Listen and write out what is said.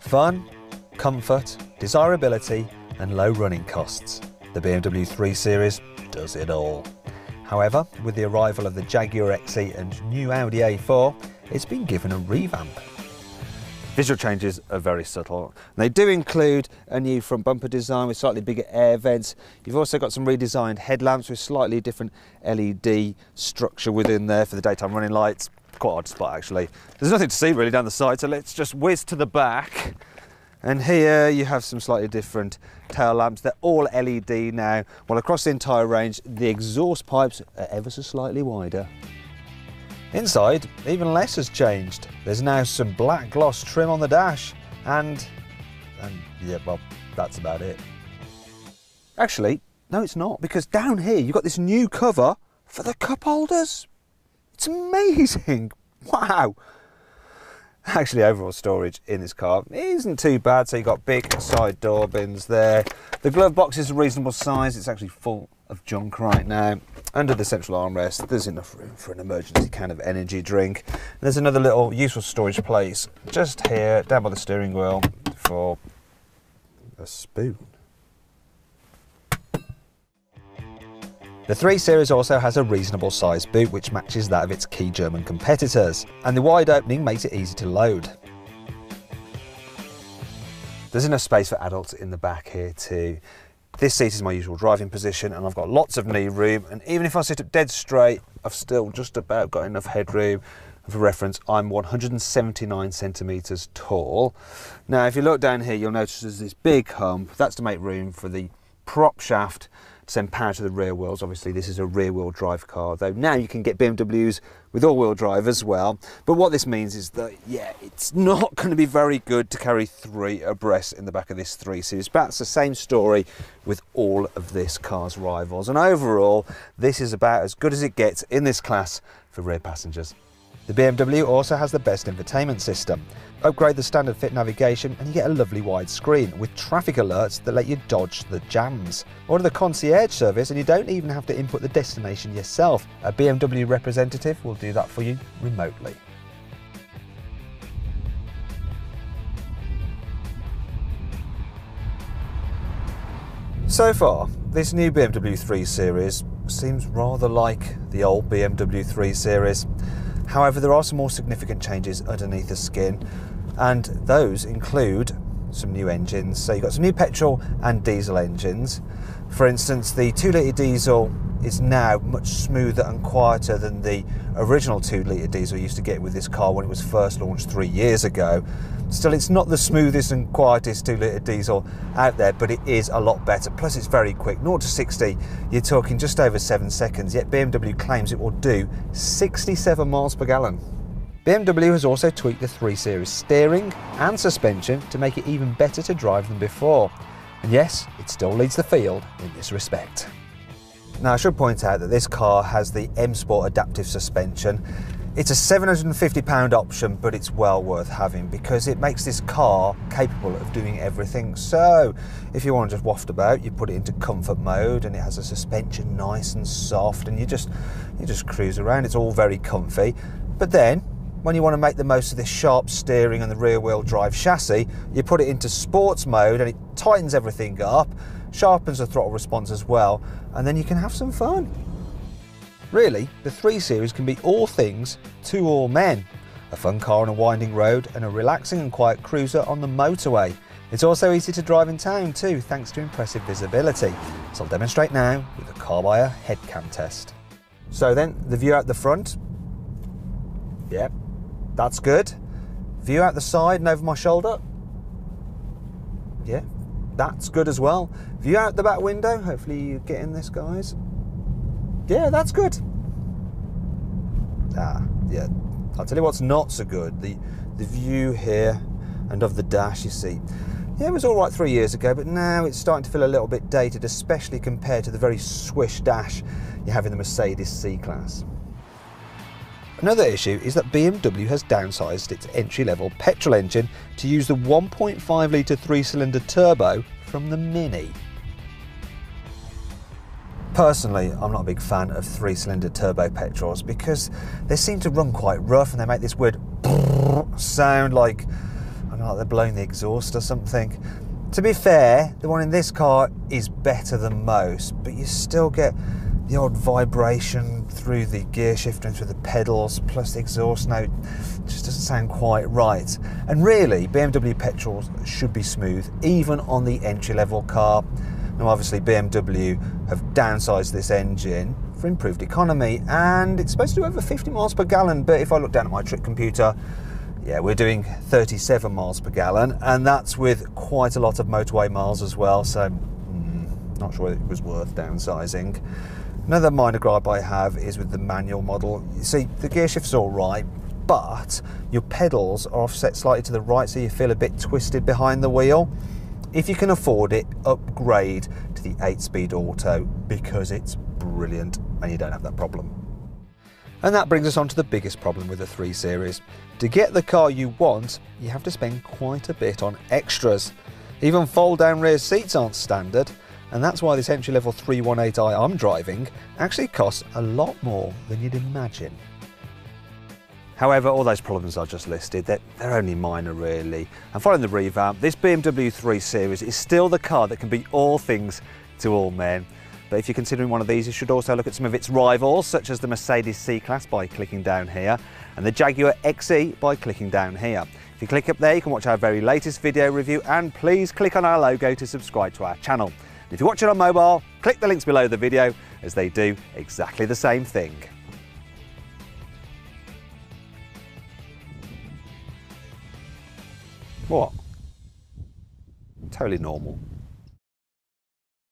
Fun, comfort, desirability and low running costs. The BMW 3 Series does it all. However, with the arrival of the Jaguar XE and new Audi A4, it's been given a revamp. Visual changes are very subtle. They do include a new front bumper design with slightly bigger air vents. You've also got some redesigned headlamps with slightly different LED structure within there for the daytime running lights. Quite odd spot actually. There's nothing to see really down the side, so let's just whiz to the back. And here you have some slightly different tail lamps. They're all LED now, while across the entire range the exhaust pipes are ever so slightly wider. Inside, even less has changed. There's now some black gloss trim on the dash and yeah, well, that's about it. Actually, no it's not, because down here you've got this new cover for the cup holders. It's amazing, wow. Actually, overall storage in this car isn't too bad. So you've got big side door bins there. The glove box is a reasonable size. It's actually full of junk right now. Under the central armrest, there's enough room for an emergency can of energy drink. And there's another little useful storage place just here, down by the steering wheel, for a spoon. The 3 Series also has a reasonable sized boot which matches that of its key German competitors, and the wide opening makes it easy to load. There's enough space for adults in the back here too. This seat is my usual driving position and I've got lots of knee room, and even if I sit up dead straight I've still just about got enough headroom. For reference, I'm 179 centimetres tall. Now if you look down here you'll notice there's this big hump. That's to make room for the prop shaft to send power to the rear wheels. Obviously this is a rear wheel drive car, though now you can get BMWs with all wheel drive as well. But what this means is that, yeah, it's not going to be very good to carry 3 abreast in the back of this 3 Series. But that's the same story with all of this car's rivals. And overall, this is about as good as it gets in this class for rear passengers. The BMW also has the best infotainment system. Upgrade the standard fit navigation and you get a lovely wide screen with traffic alerts that let you dodge the jams. Order the concierge service and you don't even have to input the destination yourself. A BMW representative will do that for you remotely. So far, this new BMW 3 Series seems rather like the old BMW 3 Series. However, there are some more significant changes underneath the skin, and those include some new engines. So you've got some new petrol and diesel engines. For instance, the 2-litre diesel is now much smoother and quieter than the original 2-litre diesel you used to get with this car when it was first launched 3 years ago. Still, it's not the smoothest and quietest 2-litre diesel out there, but it is a lot better. Plus, it's very quick. 0 to 60, you're talking just over 7 seconds, yet BMW claims it will do 67 miles per gallon. BMW has also tweaked the 3 Series steering and suspension to make it even better to drive than before. And yes, it still leads the field in this respect. Now, I should point out that this car has the M Sport adaptive suspension. It's a £750 option, but it's well worth having because it makes this car capable of doing everything. So if you want to just waft about, you put it into comfort mode and it has a suspension nice and soft, and you just cruise around. It's all very comfy. But then when you want to make the most of this sharp steering and the rear wheel drive chassis, you put it into sports mode and it tightens everything up, sharpens the throttle response as well, and then you can have some fun. Really, the 3 Series can be all things to all men. A fun car on a winding road and a relaxing and quiet cruiser on the motorway. It's also easy to drive in town too, thanks to impressive visibility. So I'll demonstrate now with the Carbuyer head cam test. So then, the view out the front. Yep, that's good. View out the side and over my shoulder. Yeah, that's good as well. View out the back window. Hopefully you get in this, guys. Yeah, that's good. Yeah, I'll tell you what's not so good. The view here and of the dash, you see. Yeah, it was all right 3 years ago, but now it's starting to feel a little bit dated, especially compared to the very swish dash you have in the Mercedes C-Class. Another issue is that BMW has downsized its entry-level petrol engine to use the 1.5 litre 3-cylinder turbo from the Mini. Personally, I'm not a big fan of 3-cylinder turbo petrols because they seem to run quite rough and they make this weird sound like, I I don't know, like they're blowing the exhaust or something. To be fair, the one in this car is better than most, but you still get the odd vibration through the gear shifter and through the pedals, plus the exhaust note just doesn't sound quite right. And really, BMW petrols should be smooth, even on the entry-level car. Now obviously BMW have downsized this engine for improved economy, and it's supposed to do over 50 miles per gallon, but if I look down at my trick computer, yeah, we're doing 37 miles per gallon, and that's with quite a lot of motorway miles as well, so not sure it was worth downsizing. Another minor gripe I have is with the manual model. You see, the gear shift's all right, but your pedals are offset slightly to the right, so you feel a bit twisted behind the wheel. If you can afford it, upgrade to the 8-speed auto, because it's brilliant and you don't have that problem. And that brings us on to the biggest problem with the 3 Series. To get the car you want, you have to spend quite a bit on extras. Even fold-down rear seats aren't standard, and that's why this entry-level 318i I'm driving actually costs a lot more than you'd imagine. However, all those problems I just listed, they're only minor really. And following the revamp, this BMW 3 Series is still the car that can be all things to all men. But if you're considering one of these, you should also look at some of its rivals, such as the Mercedes C-Class by clicking down here, and the Jaguar XE by clicking down here. If you click up there, you can watch our very latest video review, and please click on our logo to subscribe to our channel. And if you're watching on mobile, click the links below the video, as they do exactly the same thing. What? Totally normal.